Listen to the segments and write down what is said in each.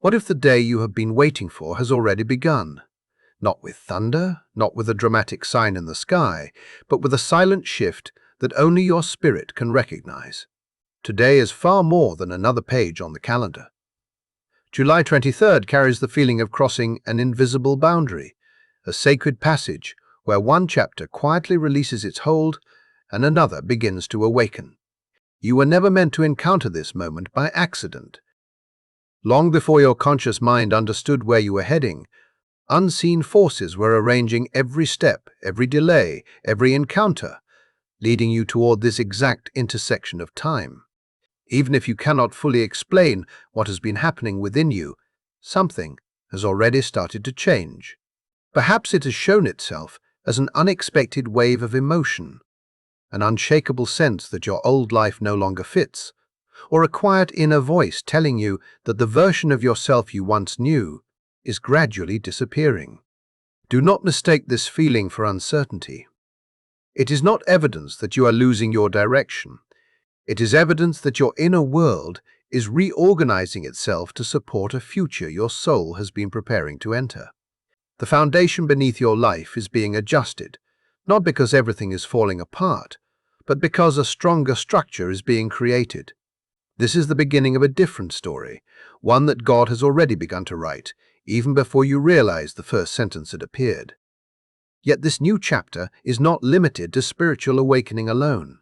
What if the day you have been waiting for has already begun? Not with thunder, not with a dramatic sign in the sky, but with a silent shift that only your spirit can recognize. Today is far more than another page on the calendar. July 23rd carries the feeling of crossing an invisible boundary, a sacred passage where one chapter quietly releases its hold and another begins to awaken. You were never meant to encounter this moment by accident. Long before your conscious mind understood where you were heading, unseen forces were arranging every step, every delay, every encounter, leading you toward this exact intersection of time. Even if you cannot fully explain what has been happening within you, something has already started to change. Perhaps it has shown itself as an unexpected wave of emotion, an unshakable sense that your old life no longer fits, or a quiet inner voice telling you that the version of yourself you once knew is gradually disappearing. Do not mistake this feeling for uncertainty. It is not evidence that you are losing your direction. It is evidence that your inner world is reorganizing itself to support a future your soul has been preparing to enter. The foundation beneath your life is being adjusted, not because everything is falling apart, but because a stronger structure is being created. This is the beginning of a different story, one that God has already begun to write, even before you realize the first sentence had appeared. Yet this new chapter is not limited to spiritual awakening alone.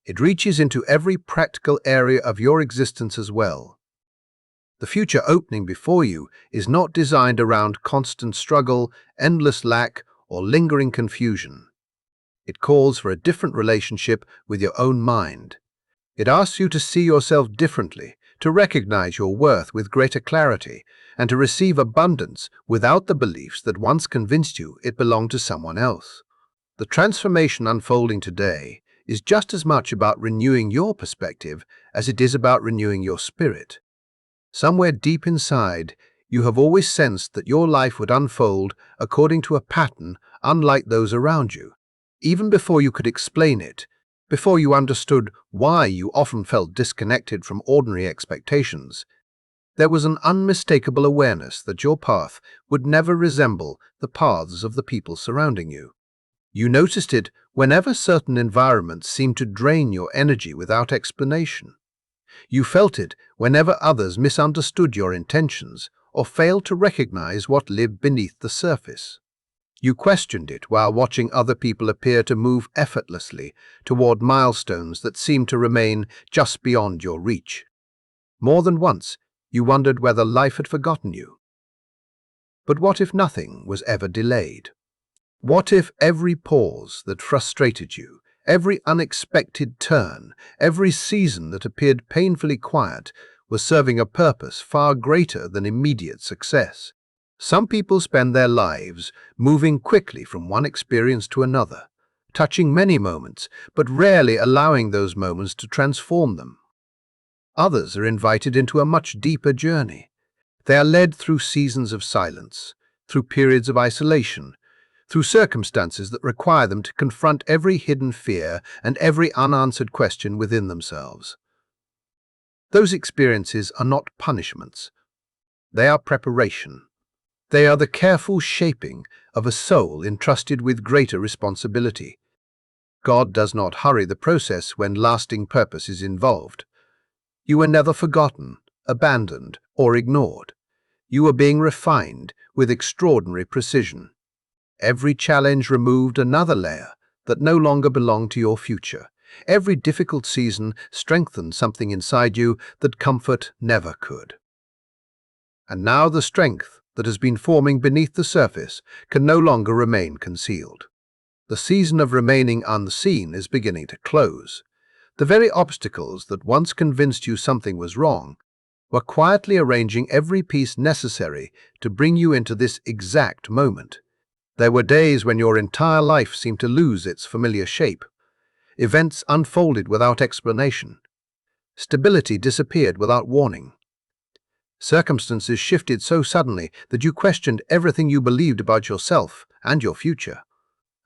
It reaches into every practical area of your existence as well. The future opening before you is not designed around constant struggle, endless lack, or lingering confusion. It calls for a different relationship with your own mind. It asks you to see yourself differently, to recognize your worth with greater clarity, and to receive abundance without the beliefs that once convinced you it belonged to someone else. The transformation unfolding today is just as much about renewing your perspective as it is about renewing your spirit. Somewhere deep inside, you have always sensed that your life would unfold according to a pattern unlike those around you. Even before you could explain it, before you understood why you often felt disconnected from ordinary expectations, there was an unmistakable awareness that your path would never resemble the paths of the people surrounding you. You noticed it whenever certain environments seemed to drain your energy without explanation. You felt it whenever others misunderstood your intentions or failed to recognize what lived beneath the surface. You questioned it while watching other people appear to move effortlessly toward milestones that seemed to remain just beyond your reach. More than once, you wondered whether life had forgotten you. But what if nothing was ever delayed? What if every pause that frustrated you, every unexpected turn, every season that appeared painfully quiet was serving a purpose far greater than immediate success? Some people spend their lives moving quickly from one experience to another, touching many moments, but rarely allowing those moments to transform them. Others are invited into a much deeper journey. They are led through seasons of silence, through periods of isolation, through circumstances that require them to confront every hidden fear and every unanswered question within themselves. Those experiences are not punishments. They are preparation. They are the careful shaping of a soul entrusted with greater responsibility. God does not hurry the process when lasting purpose is involved. You were never forgotten, abandoned, or ignored. You were being refined with extraordinary precision. Every challenge removed another layer that no longer belonged to your future. Every difficult season strengthened something inside you that comfort never could. And now the strength that has been forming beneath the surface can no longer remain concealed. The season of remaining unseen is beginning to close. The very obstacles that once convinced you something was wrong were quietly arranging every piece necessary to bring you into this exact moment. There were days when your entire life seemed to lose its familiar shape. Events unfolded without explanation. Stability disappeared without warning. Circumstances shifted so suddenly that you questioned everything you believed about yourself and your future.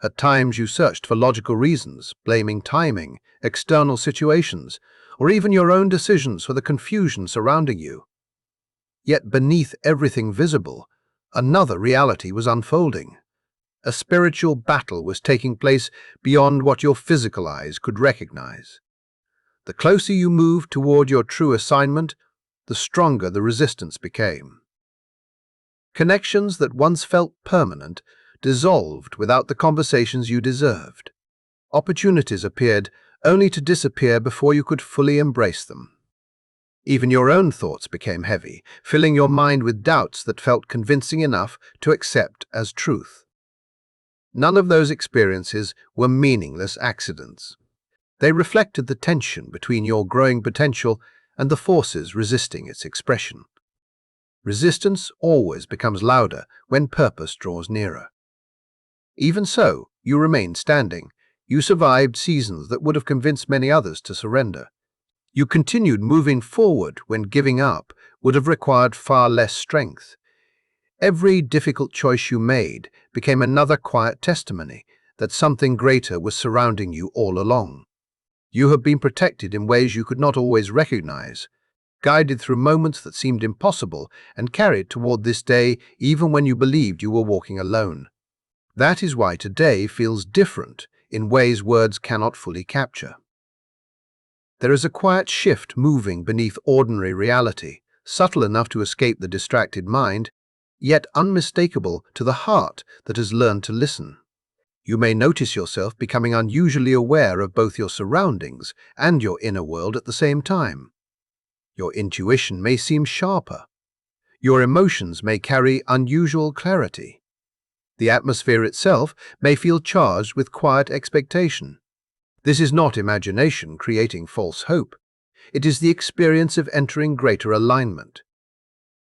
At times you searched for logical reasons, blaming timing, external situations, or even your own decisions for the confusion surrounding you. Yet beneath everything visible, another reality was unfolding. A spiritual battle was taking place beyond what your physical eyes could recognize. The closer you moved toward your true assignment, the stronger the resistance became. Connections that once felt permanent dissolved without the conversations you deserved. Opportunities appeared only to disappear before you could fully embrace them. Even your own thoughts became heavy, filling your mind with doubts that felt convincing enough to accept as truth. None of those experiences were meaningless accidents. They reflected the tension between your growing potential and the forces resisting its expression. Resistance always becomes louder when purpose draws nearer. Even so, you remained standing. You survived seasons that would have convinced many others to surrender. You continued moving forward when giving up would have required far less strength. Every difficult choice you made became another quiet testimony that something greater was surrounding you all along. You have been protected in ways you could not always recognize, guided through moments that seemed impossible, and carried toward this day even when you believed you were walking alone. That is why today feels different in ways words cannot fully capture. There is a quiet shift moving beneath ordinary reality, subtle enough to escape the distracted mind, yet unmistakable to the heart that has learned to listen. You may notice yourself becoming unusually aware of both your surroundings and your inner world at the same time. Your intuition may seem sharper. Your emotions may carry unusual clarity. The atmosphere itself may feel charged with quiet expectation. This is not imagination creating false hope. It is the experience of entering greater alignment.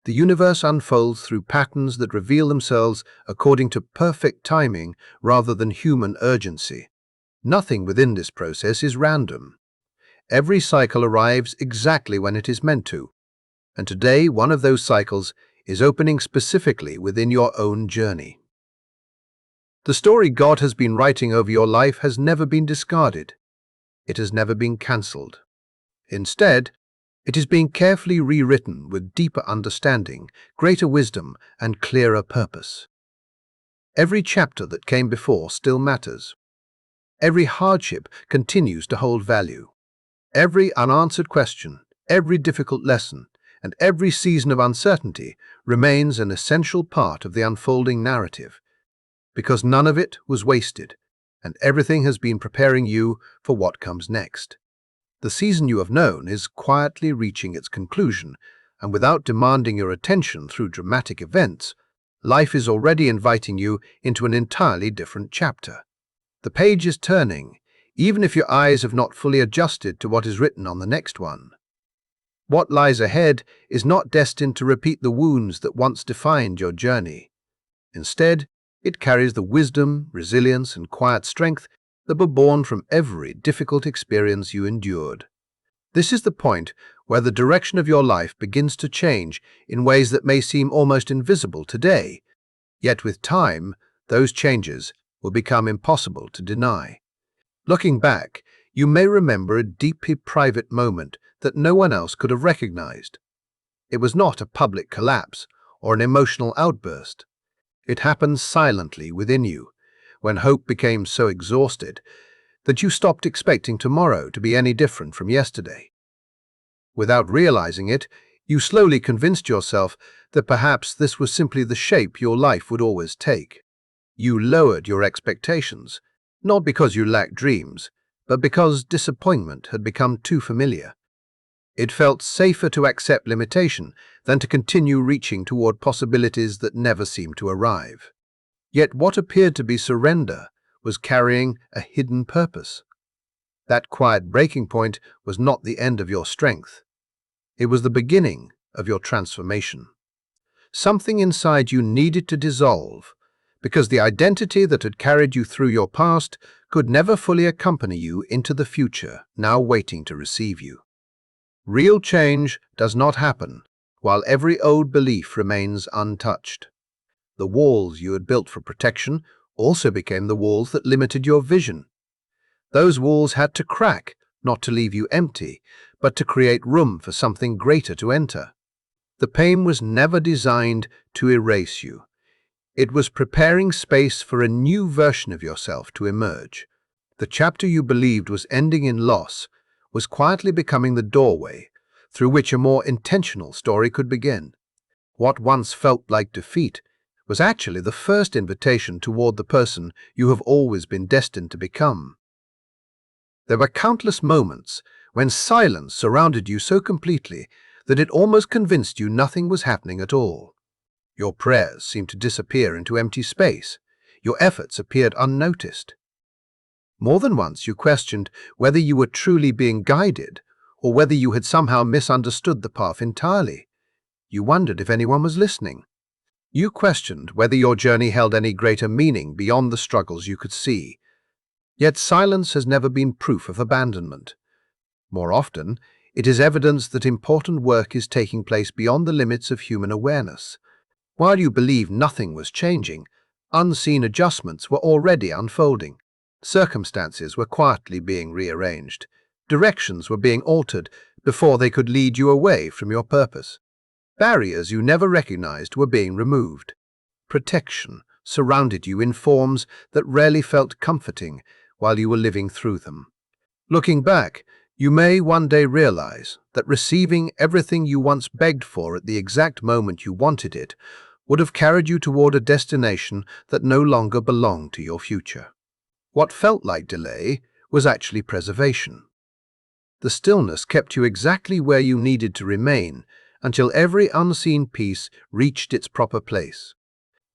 The universe unfolds through patterns that reveal themselves according to perfect timing rather than human urgency. Nothing within this process is random. Every cycle arrives exactly when it is meant to, and today one of those cycles is opening specifically within your own journey. The story God has been writing over your life has never been discarded. It has never been cancelled. Instead, it is being carefully rewritten with deeper understanding, greater wisdom, and clearer purpose. Every chapter that came before still matters. Every hardship continues to hold value. Every unanswered question, every difficult lesson, and every season of uncertainty remains an essential part of the unfolding narrative, because none of it was wasted, and everything has been preparing you for what comes next. The season you have known is quietly reaching its conclusion, and without demanding your attention through dramatic events, life is already inviting you into an entirely different chapter. The page is turning, even if your eyes have not fully adjusted to what is written on the next one. What lies ahead is not destined to repeat the wounds that once defined your journey. Instead, it carries the wisdom, resilience, and quiet strength that were born from every difficult experience you endured. This is the point where the direction of your life begins to change in ways that may seem almost invisible today, yet with time, those changes will become impossible to deny. Looking back, you may remember a deeply private moment that no one else could have recognized. It was not a public collapse or an emotional outburst. It happened silently within you, when hope became so exhausted that you stopped expecting tomorrow to be any different from yesterday. Without realizing it, you slowly convinced yourself that perhaps this was simply the shape your life would always take. You lowered your expectations, not because you lacked dreams, but because disappointment had become too familiar. It felt safer to accept limitation than to continue reaching toward possibilities that never seemed to arrive. Yet what appeared to be surrender was carrying a hidden purpose. That quiet breaking point was not the end of your strength. It was the beginning of your transformation. Something inside you needed to dissolve, because the identity that had carried you through your past could never fully accompany you into the future now waiting to receive you. Real change does not happen while every old belief remains untouched. The walls you had built for protection also became the walls that limited your vision. Those walls had to crack, not to leave you empty, but to create room for something greater to enter. The pain was never designed to erase you. It was preparing space for a new version of yourself to emerge. The chapter you believed was ending in loss was quietly becoming the doorway through which a more intentional story could begin. What once felt like defeat was actually the first invitation toward the person you have always been destined to become. There were countless moments when silence surrounded you so completely that it almost convinced you nothing was happening at all. Your prayers seemed to disappear into empty space. Your efforts appeared unnoticed. More than once you questioned whether you were truly being guided or whether you had somehow misunderstood the path entirely. You wondered if anyone was listening. You questioned whether your journey held any greater meaning beyond the struggles you could see. Yet silence has never been proof of abandonment. More often, it is evidence that important work is taking place beyond the limits of human awareness. While you believed nothing was changing, unseen adjustments were already unfolding. Circumstances were quietly being rearranged. Directions were being altered before they could lead you away from your purpose. Barriers you never recognized were being removed. Protection surrounded you in forms that rarely felt comforting while you were living through them. Looking back, you may one day realize that receiving everything you once begged for at the exact moment you wanted it would have carried you toward a destination that no longer belonged to your future. What felt like delay was actually preservation. The stillness kept you exactly where you needed to remain until every unseen piece reached its proper place.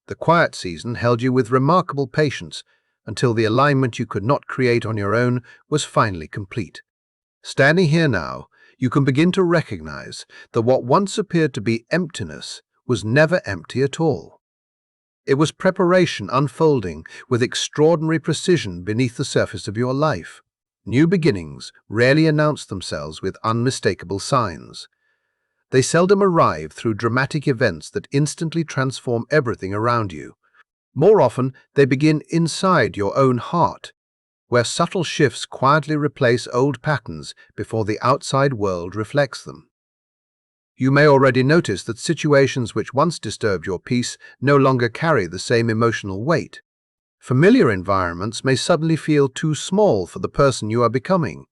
The quiet season held you with remarkable patience until the alignment you could not create on your own was finally complete. Standing here now, you can begin to recognize that what once appeared to be emptiness was never empty at all. It was preparation unfolding with extraordinary precision beneath the surface of your life. New beginnings rarely announce themselves with unmistakable signs. They seldom arrive through dramatic events that instantly transform everything around you. More often, they begin inside your own heart, where subtle shifts quietly replace old patterns before the outside world reflects them. You may already notice that situations which once disturbed your peace no longer carry the same emotional weight. Familiar environments may suddenly feel too small for the person you are becoming.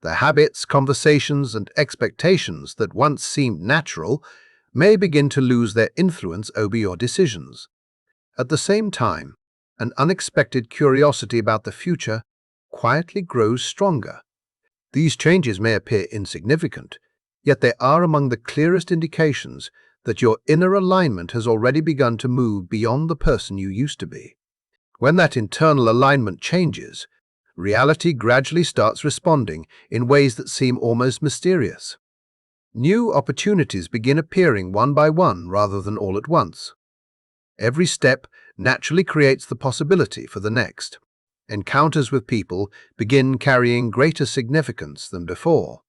The habits, conversations, and expectations that once seemed natural may begin to lose their influence over your decisions. At the same time, an unexpected curiosity about the future quietly grows stronger. These changes may appear insignificant, yet they are among the clearest indications that your inner alignment has already begun to move beyond the person you used to be. When that internal alignment changes, reality gradually starts responding in ways that seem almost mysterious. New opportunities begin appearing one by one rather than all at once. Every step naturally creates the possibility for the next. Encounters with people begin carrying greater significance than before.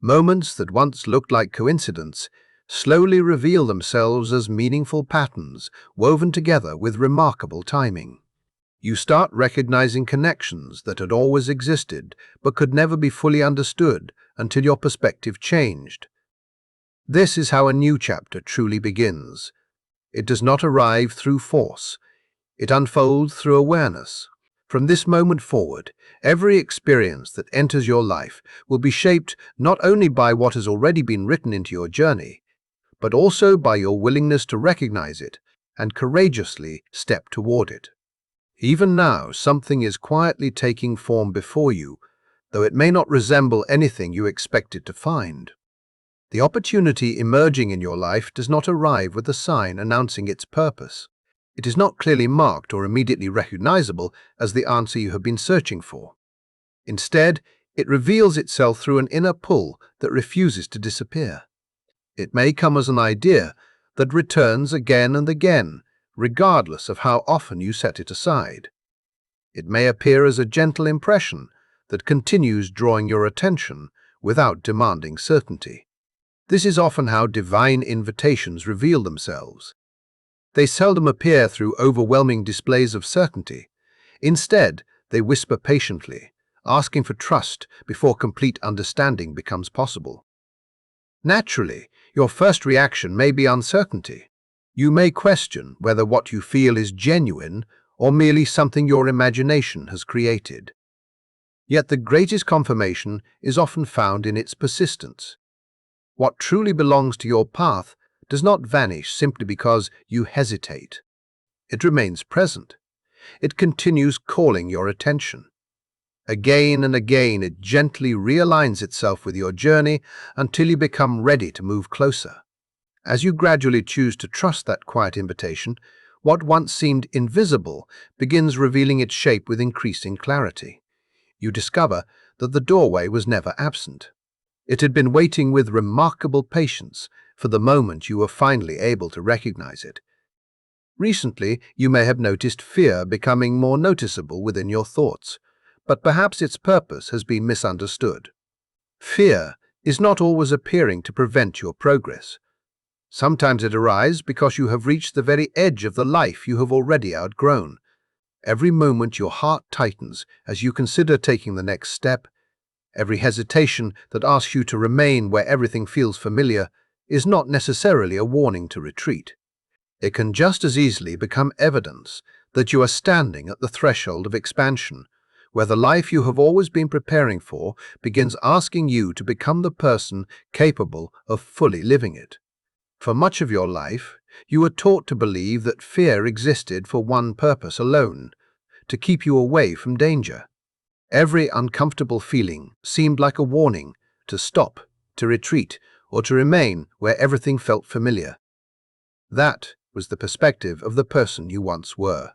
Moments that once looked like coincidence slowly reveal themselves as meaningful patterns woven together with remarkable timing. You start recognizing connections that had always existed but could never be fully understood until your perspective changed. This is how a new chapter truly begins. It does not arrive through force. It unfolds through awareness. From this moment forward, every experience that enters your life will be shaped not only by what has already been written into your journey, but also by your willingness to recognize it and courageously step toward it. Even now, something is quietly taking form before you, though it may not resemble anything you expected to find. The opportunity emerging in your life does not arrive with a sign announcing its purpose. It is not clearly marked or immediately recognizable as the answer you have been searching for. Instead, it reveals itself through an inner pull that refuses to disappear. It may come as an idea that returns again and again, regardless of how often you set it aside. It may appear as a gentle impression that continues drawing your attention without demanding certainty. This is often how divine invitations reveal themselves. They seldom appear through overwhelming displays of certainty. Instead, they whisper patiently, asking for trust before complete understanding becomes possible. Naturally, Your first reaction may be uncertainty. You may question whether what you feel is genuine or merely something your imagination has created. Yet the greatest confirmation is often found in its persistence. What truly belongs to your path does not vanish simply because you hesitate. It remains present. It continues calling your attention. Again and again, it gently realigns itself with your journey until you become ready to move closer. As you gradually choose to trust that quiet invitation, what once seemed invisible begins revealing its shape with increasing clarity. You discover that the doorway was never absent. It had been waiting with remarkable patience for the moment you were finally able to recognize it. Recently, you may have noticed fear becoming more noticeable within your thoughts, but perhaps its purpose has been misunderstood. Fear is not always appearing to prevent your progress. Sometimes it arises because you have reached the very edge of the life you have already outgrown. Every moment your heart tightens as you consider taking the next step. Every hesitation that asks you to remain where everything feels familiar is not necessarily a warning to retreat. It can just as easily become evidence that you are standing at the threshold of expansion, where the life you have always been preparing for begins asking you to become the person capable of fully living it. For much of your life, you were taught to believe that fear existed for one purpose alone, to keep you away from danger. Every uncomfortable feeling seemed like a warning to stop, to retreat, or to remain where everything felt familiar. That was the perspective of the person you once were.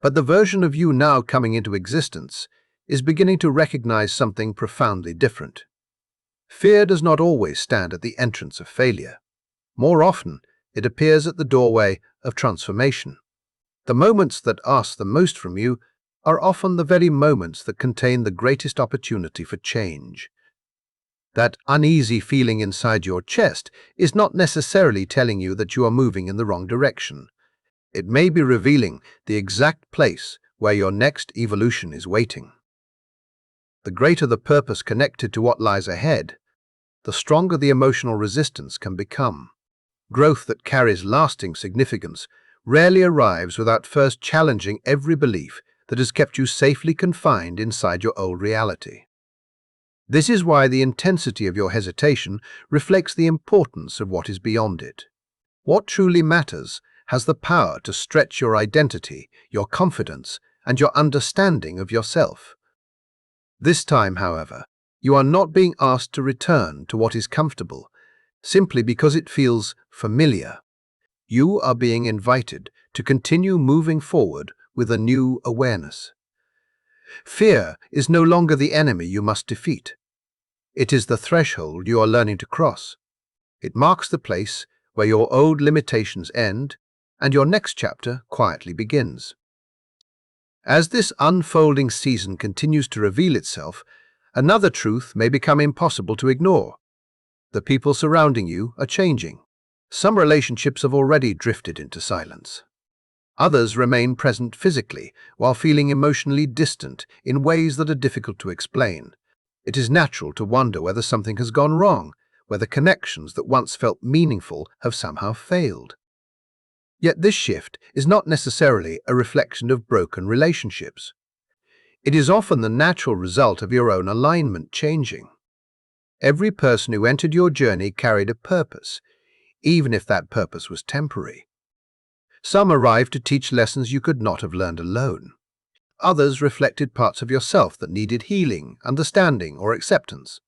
But the version of you now coming into existence is beginning to recognize something profoundly different. Fear does not always stand at the entrance of failure. More often, it appears at the doorway of transformation. The moments that ask the most from you are often the very moments that contain the greatest opportunity for change. That uneasy feeling inside your chest is not necessarily telling you that you are moving in the wrong direction. It may be revealing the exact place where your next evolution is waiting. The greater the purpose connected to what lies ahead, the stronger the emotional resistance can become. Growth that carries lasting significance rarely arrives without first challenging every belief that has kept you safely confined inside your old reality. This is why the intensity of your hesitation reflects the importance of what is beyond it. What truly matters has the power to stretch your identity, your confidence, and your understanding of yourself. This time, however, you are not being asked to return to what is comfortable, simply because it feels familiar. You are being invited to continue moving forward with a new awareness. Fear is no longer the enemy you must defeat. It is the threshold you are learning to cross. It marks the place where your old limitations end and your next chapter quietly begins. As this unfolding season continues to reveal itself, another truth may become impossible to ignore. The people surrounding you are changing. Some relationships have already drifted into silence. Others remain present physically while feeling emotionally distant in ways that are difficult to explain. It is natural to wonder whether something has gone wrong, whether connections that once felt meaningful have somehow failed. Yet this shift is not necessarily a reflection of broken relationships. It is often the natural result of your own alignment changing. Every person who entered your journey carried a purpose, even if that purpose was temporary. Some arrived to teach lessons you could not have learned alone. Others reflected parts of yourself that needed healing, understanding, or acceptance.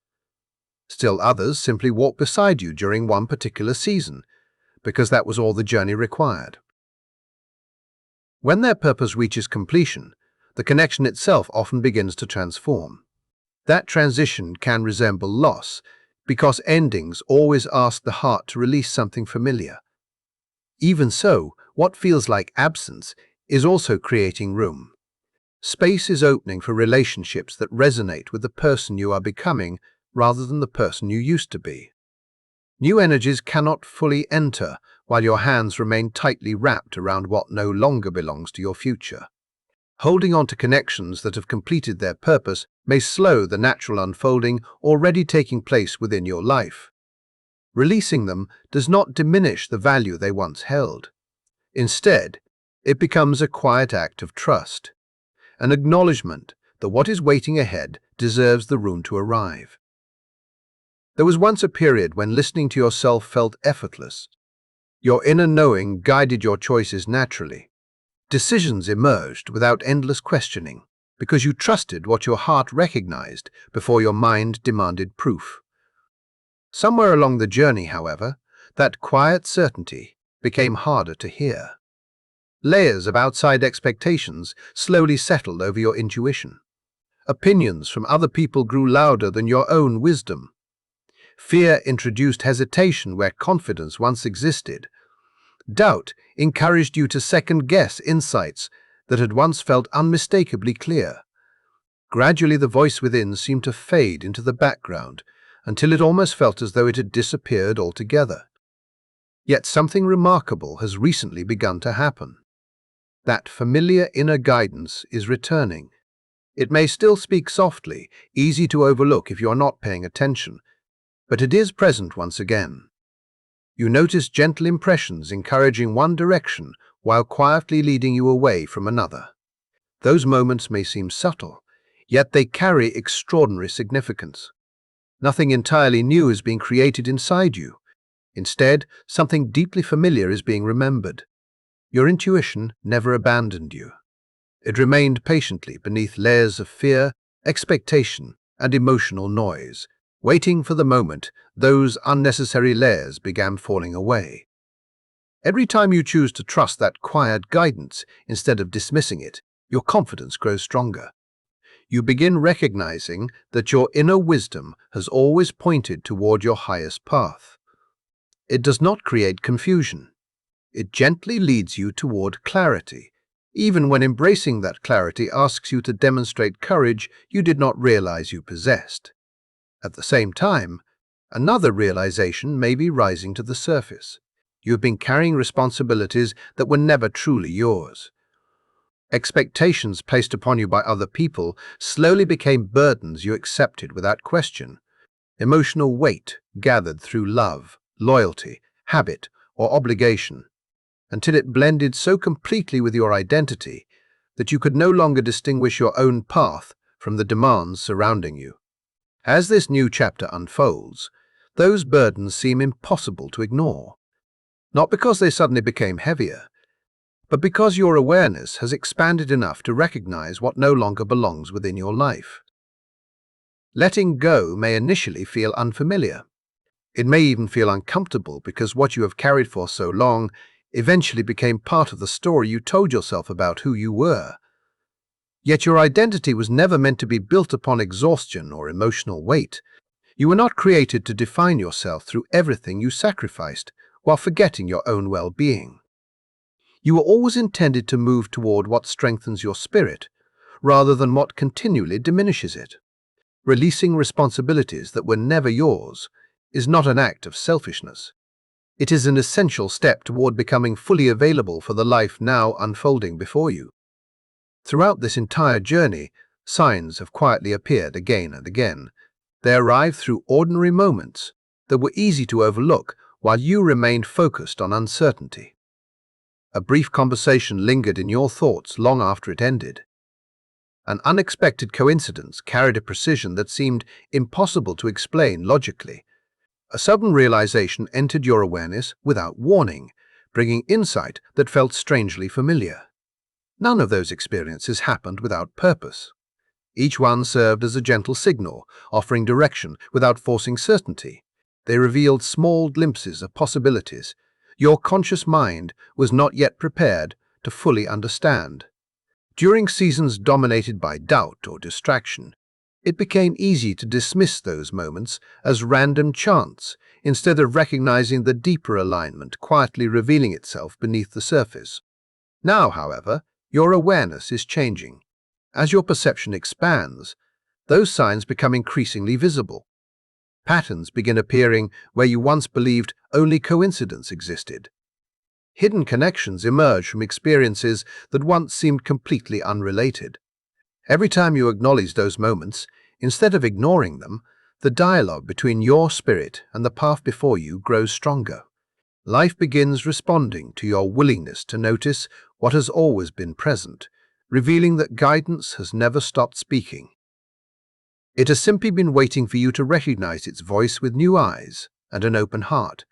Still others simply walked beside you during one particular season, because that was all the journey required. When their purpose reaches completion, the connection itself often begins to transform. That transition can resemble loss, because endings always ask the heart to release something familiar. Even so, what feels like absence is also creating room. Space is opening for relationships that resonate with the person you are becoming rather than the person you used to be. New energies cannot fully enter while your hands remain tightly wrapped around what no longer belongs to your future. Holding on to connections that have completed their purpose may slow the natural unfolding already taking place within your life. Releasing them does not diminish the value they once held. Instead, it becomes a quiet act of trust, an acknowledgement that what is waiting ahead deserves the room to arrive. There was once a period when listening to yourself felt effortless. Your inner knowing guided your choices naturally. Decisions emerged without endless questioning, because you trusted what your heart recognized before your mind demanded proof. Somewhere along the journey, however, that quiet certainty became harder to hear. Layers of outside expectations slowly settled over your intuition. Opinions from other people grew louder than your own wisdom. Fear introduced hesitation where confidence once existed. Doubt encouraged you to second-guess insights that had once felt unmistakably clear. Gradually, the voice within seemed to fade into the background until it almost felt as though it had disappeared altogether. Yet something remarkable has recently begun to happen. That familiar inner guidance is returning. It may still speak softly, easy to overlook if you are not paying attention, but it is present once again. You notice gentle impressions encouraging one direction while quietly leading you away from another. Those moments may seem subtle, yet they carry extraordinary significance. Nothing entirely new is being created inside you. Instead, something deeply familiar is being remembered. Your intuition never abandoned you. It remained patiently beneath layers of fear, expectation, and emotional noise, waiting for the moment those unnecessary layers began falling away. Every time you choose to trust that quiet guidance instead of dismissing it, your confidence grows stronger. You begin recognizing that your inner wisdom has always pointed toward your highest path. It does not create confusion. It gently leads you toward clarity, even when embracing that clarity asks you to demonstrate courage you did not realize you possessed. At the same time, another realization may be rising to the surface. You have been carrying responsibilities that were never truly yours. Expectations placed upon you by other people slowly became burdens you accepted without question. Emotional weight gathered through love, loyalty, habit, or obligation, until it blended so completely with your identity that you could no longer distinguish your own path from the demands surrounding you. As this new chapter unfolds, those burdens seem impossible to ignore, not because they suddenly became heavier, but because your awareness has expanded enough to recognize what no longer belongs within your life. Letting go may initially feel unfamiliar. It may even feel uncomfortable because what you have carried for so long eventually became part of the story you told yourself about who you were. Yet your identity was never meant to be built upon exhaustion or emotional weight. You were not created to define yourself through everything you sacrificed while forgetting your own well-being. You were always intended to move toward what strengthens your spirit, rather than what continually diminishes it. Releasing responsibilities that were never yours is not an act of selfishness. It is an essential step toward becoming fully available for the life now unfolding before you. Throughout this entire journey, signs have quietly appeared again and again. They arrived through ordinary moments that were easy to overlook while you remained focused on uncertainty. A brief conversation lingered in your thoughts long after it ended. An unexpected coincidence carried a precision that seemed impossible to explain logically. A sudden realization entered your awareness without warning, bringing insight that felt strangely familiar. None of those experiences happened without purpose. Each one served as a gentle signal, offering direction without forcing certainty. They revealed small glimpses of possibilities your conscious mind was not yet prepared to fully understand. During seasons dominated by doubt or distraction, it became easy to dismiss those moments as random chance instead of recognizing the deeper alignment quietly revealing itself beneath the surface. Now, however, your awareness is changing. As your perception expands, those signs become increasingly visible. Patterns begin appearing where you once believed only coincidence existed. Hidden connections emerge from experiences that once seemed completely unrelated. Every time you acknowledge those moments, instead of ignoring them, The dialogue between your spirit and the path before you grows stronger. Life begins responding to your willingness to notice what has always been present, revealing that guidance has never stopped speaking. It has simply been waiting for you to recognize its voice with new eyes and an open heart.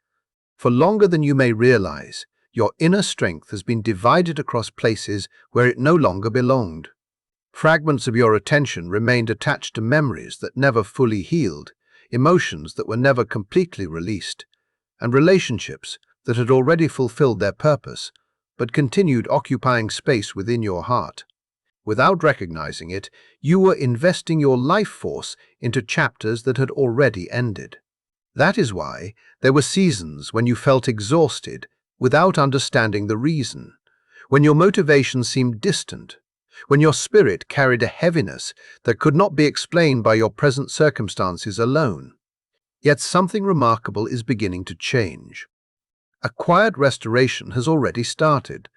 For longer than you may realize, your inner strength has been divided across places where it no longer belonged. Fragments of your attention remained attached to memories that never fully healed, emotions that were never completely released, and relationships that had already fulfilled their purpose but continued occupying space within your heart. Without recognizing it, you were investing your life force into chapters that had already ended. That is why there were seasons when you felt exhausted without understanding the reason, when your motivation seemed distant, when your spirit carried a heaviness that could not be explained by your present circumstances alone. Yet something remarkable is beginning to change. A quiet restoration has already started.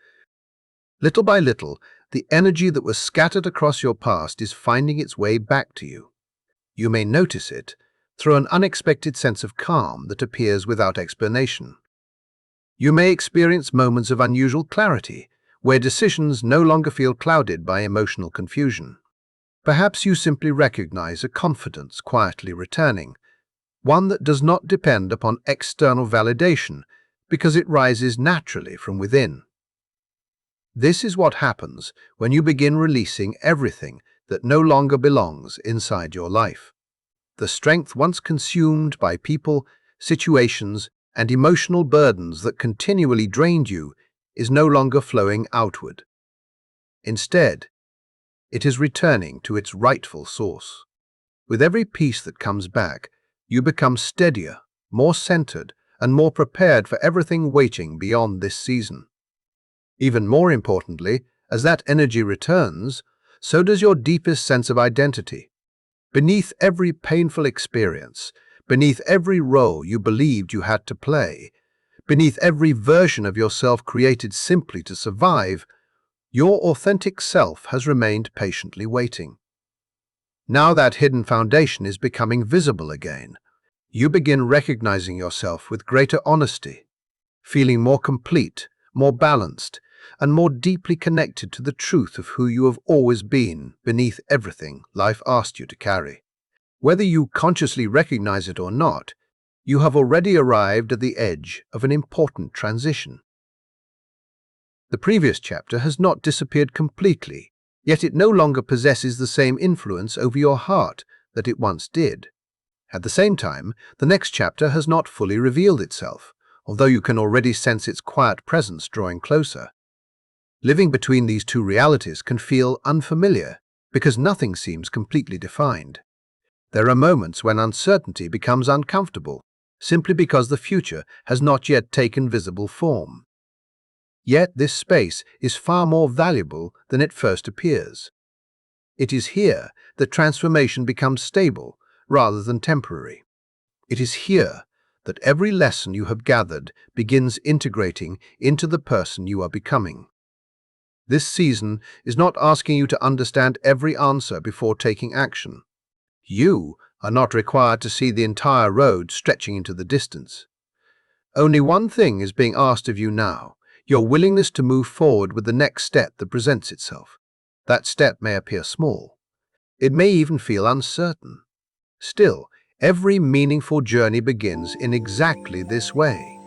Little by little, the energy that was scattered across your past is finding its way back to you. You may notice it through an unexpected sense of calm that appears without explanation. You may experience moments of unusual clarity, where decisions no longer feel clouded by emotional confusion. Perhaps you simply recognize a confidence quietly returning, one that does not depend upon external validation because it rises naturally from within. This is what happens when you begin releasing everything that no longer belongs inside your life. The strength once consumed by people, situations, and emotional burdens that continually drained you is no longer flowing outward. Instead, it is returning to its rightful source. With every piece that comes back, you become steadier, more centered, and more prepared for everything waiting beyond this season. Even more importantly, as that energy returns, so does your deepest sense of identity. Beneath every painful experience, beneath every role you believed you had to play, beneath every version of yourself created simply to survive, your authentic self has remained patiently waiting. Now that hidden foundation is becoming visible again. You begin recognizing yourself with greater honesty, feeling more complete, more balanced, and more deeply connected to the truth of who you have always been beneath everything life asked you to carry. Whether you consciously recognize it or not, you have already arrived at the edge of an important transition. The previous chapter has not disappeared completely, yet it no longer possesses the same influence over your heart that it once did. At the same time, the next chapter has not fully revealed itself, although you can already sense its quiet presence drawing closer. Living between these two realities can feel unfamiliar because nothing seems completely defined. There are moments when uncertainty becomes uncomfortable, simply because the future has not yet taken visible form. Yet this space is far more valuable than it first appears. It is here that transformation becomes stable rather than temporary. It is here that every lesson you have gathered begins integrating into the person you are becoming. This season is not asking you to understand every answer before taking action. You are not required to see the entire road stretching into the distance. Only one thing is being asked of you now: your willingness to move forward with the next step that presents itself. That step may appear small. It may even feel uncertain. Still, every meaningful journey begins in exactly this way.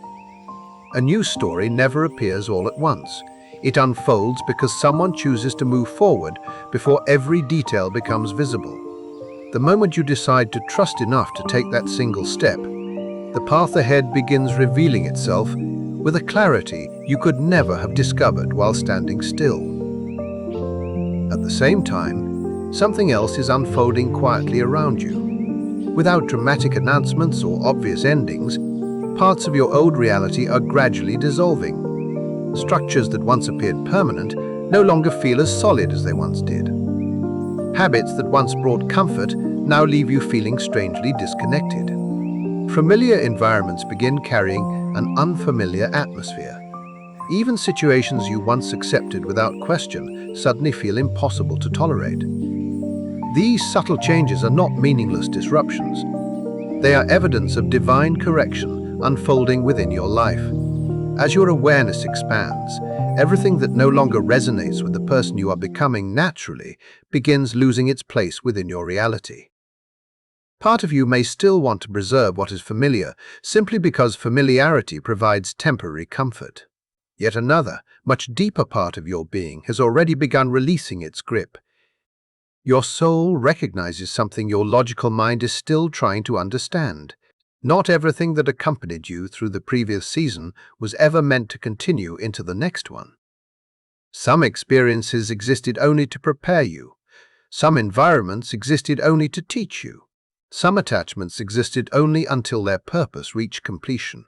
A new story never appears all at once. It unfolds because someone chooses to move forward before every detail becomes visible. The moment you decide to trust enough to take that single step, the path ahead begins revealing itself with a clarity you could never have discovered while standing still. At the same time, something else is unfolding quietly around you. Without dramatic announcements or obvious endings, parts of your old reality are gradually dissolving. Structures that once appeared permanent no longer feel as solid as they once did. Habits that once brought comfort now leave you feeling strangely disconnected. Familiar environments begin carrying an unfamiliar atmosphere. Even situations you once accepted without question suddenly feel impossible to tolerate. These subtle changes are not meaningless disruptions. They are evidence of divine correction unfolding within your life. As your awareness expands, everything that no longer resonates with the person you are becoming naturally begins losing its place within your reality. Part of you may still want to preserve what is familiar simply because familiarity provides temporary comfort. Yet another, much deeper part of your being has already begun releasing its grip. Your soul recognizes something your logical mind is still trying to understand. Not everything that accompanied you through the previous season was ever meant to continue into the next one. Some experiences existed only to prepare you. Some environments existed only to teach you. Some attachments existed only until their purpose reached completion.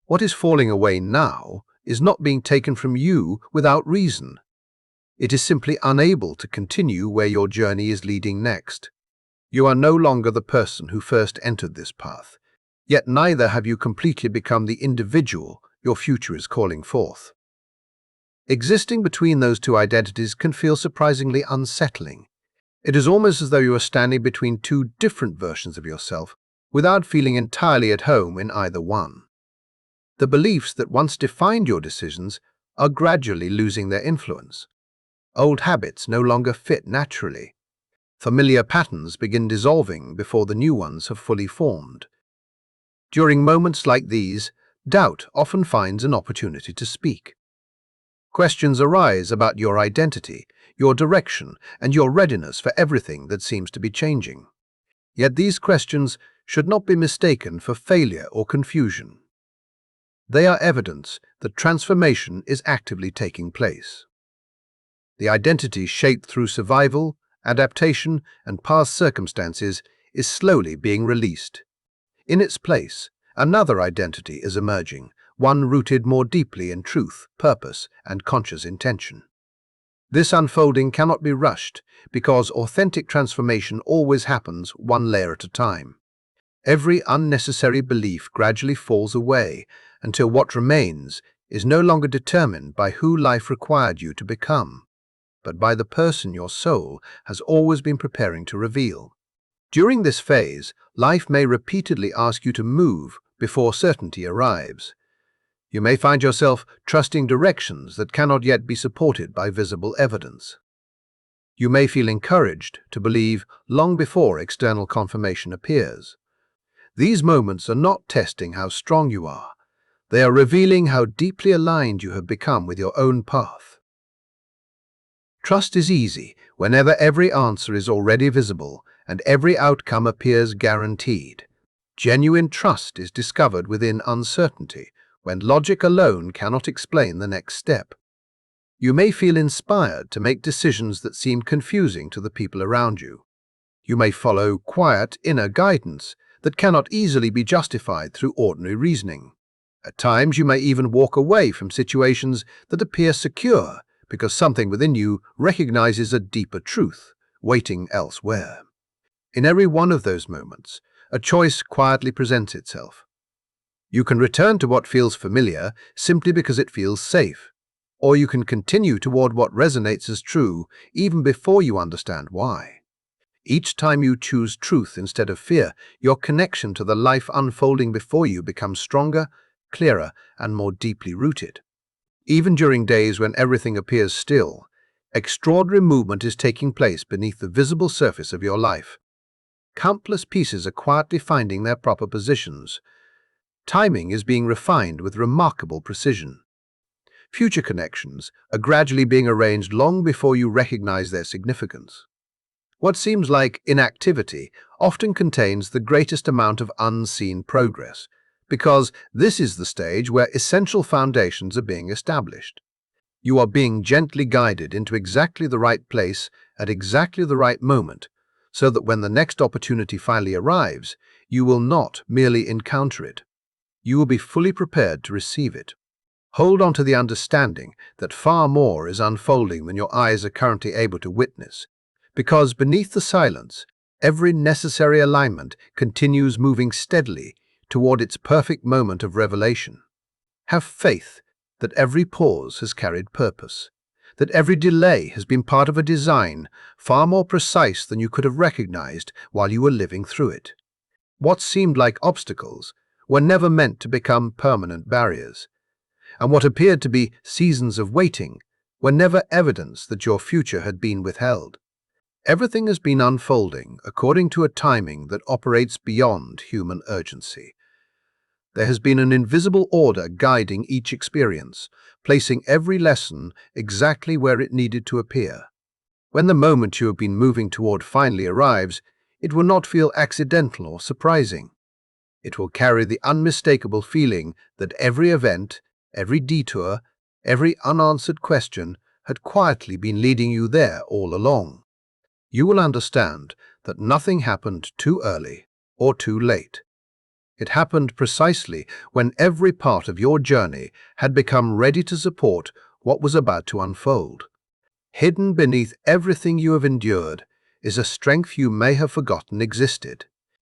What is falling away now is not being taken from you without reason. It is simply unable to continue where your journey is leading next. You are no longer the person who first entered this path, yet neither have you completely become the individual your future is calling forth. Existing between those two identities can feel surprisingly unsettling. It is almost as though you are standing between two different versions of yourself, without feeling entirely at home in either one. The beliefs that once defined your decisions are gradually losing their influence. Old habits no longer fit naturally. Familiar patterns begin dissolving before the new ones have fully formed. During moments like these, doubt often finds an opportunity to speak. Questions arise about your identity, your direction, and your readiness for everything that seems to be changing. Yet these questions should not be mistaken for failure or confusion. They are evidence that transformation is actively taking place. The identity shaped through survival, adaptation, and past circumstances is slowly being released. In its place, another identity is emerging, one rooted more deeply in truth, purpose, and conscious intention. This unfolding cannot be rushed because authentic transformation always happens one layer at a time. Every unnecessary belief gradually falls away until what remains is no longer determined by who life required you to become, but by the person your soul has always been preparing to reveal. During this phase, life may repeatedly ask you to move before certainty arrives. You may find yourself trusting directions that cannot yet be supported by visible evidence. You may feel encouraged to believe long before external confirmation appears. These moments are not testing how strong you are. They are revealing how deeply aligned you have become with your own path. Trust is easy whenever every answer is already visible and every outcome appears guaranteed. Genuine trust is discovered within uncertainty, when logic alone cannot explain the next step. You may feel inspired to make decisions that seem confusing to the people around you. You may follow quiet inner guidance that cannot easily be justified through ordinary reasoning. At times you may even walk away from situations that appear secure because something within you recognizes a deeper truth waiting elsewhere. In every one of those moments, a choice quietly presents itself. You can return to what feels familiar simply because it feels safe, or you can continue toward what resonates as true even before you understand why. Each time you choose truth instead of fear, your connection to the life unfolding before you becomes stronger, clearer, and more deeply rooted. Even during days when everything appears still, extraordinary movement is taking place beneath the visible surface of your life. Countless pieces are quietly finding their proper positions. Timing is being refined with remarkable precision. Future connections are gradually being arranged long before you recognize their significance. What seems like inactivity often contains the greatest amount of unseen progress, because this is the stage where essential foundations are being established. You are being gently guided into exactly the right place at exactly the right moment, so that when the next opportunity finally arrives, you will not merely encounter it. You will be fully prepared to receive it. Hold on to the understanding that far more is unfolding than your eyes are currently able to witness, because beneath the silence, every necessary alignment continues moving steadily toward its perfect moment of revelation. Have faith that every pause has carried purpose, that every delay has been part of a design far more precise than you could have recognized while you were living through it. What seemed like obstacles were never meant to become permanent barriers, and what appeared to be seasons of waiting were never evidence that your future had been withheld. Everything has been unfolding according to a timing that operates beyond human urgency. There has been an invisible order guiding each experience, placing every lesson exactly where it needed to appear. When the moment you have been moving toward finally arrives, it will not feel accidental or surprising. It will carry the unmistakable feeling that every event, every detour, every unanswered question had quietly been leading you there all along. You will understand that nothing happened too early or too late. It happened precisely when every part of your journey had become ready to support what was about to unfold. Hidden beneath everything you have endured is a strength you may have forgotten existed.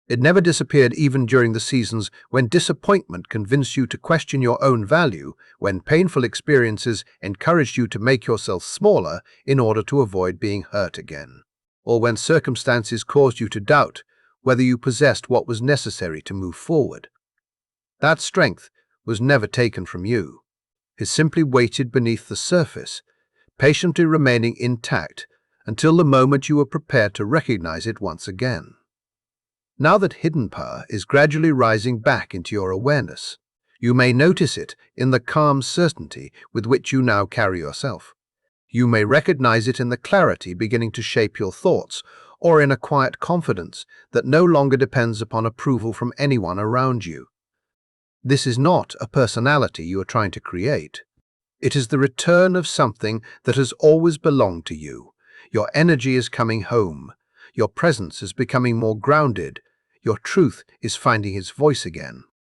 It never disappeared even during the seasons when disappointment convinced you to question your own value, when painful experiences encouraged you to make yourself smaller in order to avoid being hurt again, or when circumstances caused you to doubt whether you possessed what was necessary to move forward. That strength was never taken from you. It simply waited beneath the surface, patiently remaining intact until the moment you were prepared to recognize it once again. Now that hidden power is gradually rising back into your awareness, you may notice it in the calm certainty with which you now carry yourself. You may recognize it in the clarity beginning to shape your thoughts, or in a quiet confidence that no longer depends upon approval from anyone around you. This is not a personality you are trying to create. It is the return of something that has always belonged to you. Your energy is coming home. Your presence is becoming more grounded. Your truth is finding its voice again.